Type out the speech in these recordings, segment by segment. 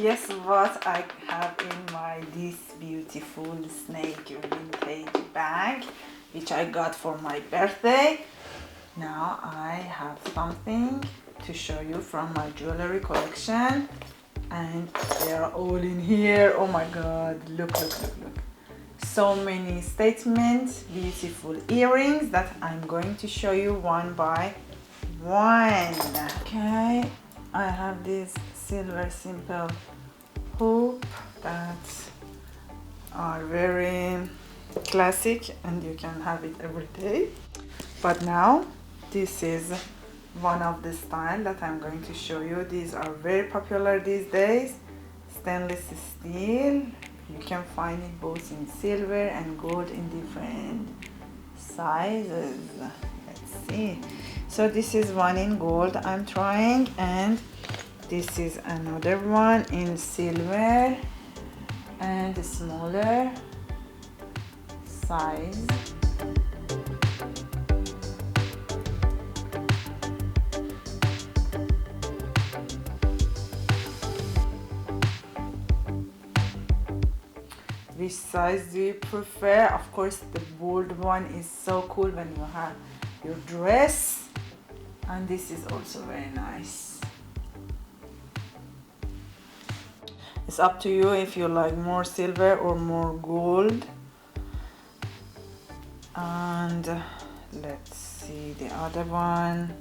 guess what I have in this beautiful snake vintage bag, which I got for my birthday. Now I have something to show you from my jewelry collection, and they are all in here. Oh my god, look. So many statements, beautiful earrings that I'm going to show you one by one. Okay, I have this silver simple hoop that are very classic and you can have it every day. But now this is one of the style that I'm going to show you. These are very popular these days. Stainless steel. You can find it both in silver and gold in different sizes. Let's see. So this is one in gold I'm trying, and this is another one in silver and a smaller size. Which size do you prefer? Of course, the bold one is so cool when you have your dress, and this is also very nice. It's up to you if you like more silver or more gold. And let's see the other one.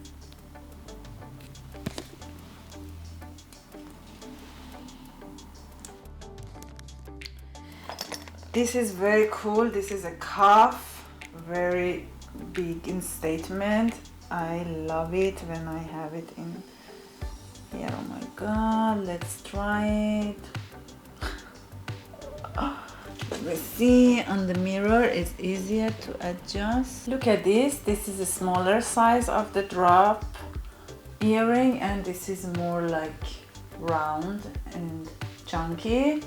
This is very cool. This is a cuff, very big in statement. I love it when I have it in here. Oh my god, let's try it. Let me see. On the mirror it's easier to adjust. Look at this. This is a smaller size of the drop earring, and this is more like round and chunky.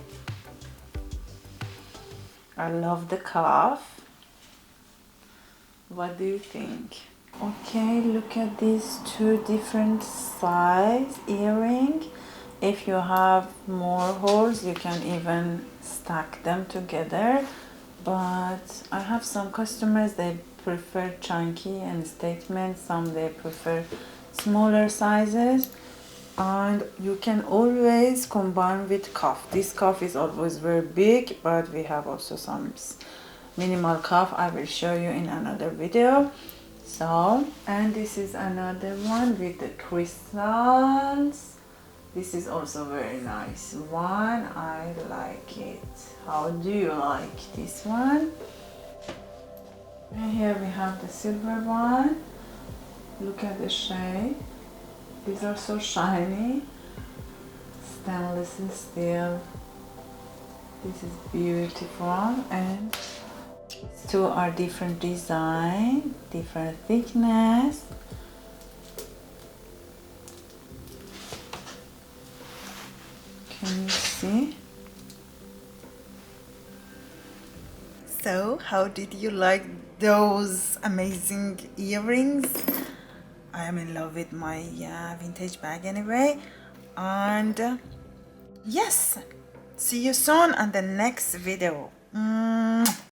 I love the cuff. What do you think? Okay, look at these two different size earring. If you have more holes, you can even stack them together. But I have some customers, they prefer chunky and statement. Some they prefer smaller sizes. And you can always combine with cuff. This cuff is always very big, but we have also some minimal cuff I will show you in another video. So, and this is another one with the crystals. This is also very nice one. I like it. How do you like this one? And here we have the silver one. Look at the shade. These are so shiny. Stainless steel. This is beautiful, and two are different design, different thickness. Can you see? So, how did you like those amazing earrings? I am in love with my vintage bag anyway. And yes, see you soon on the next video.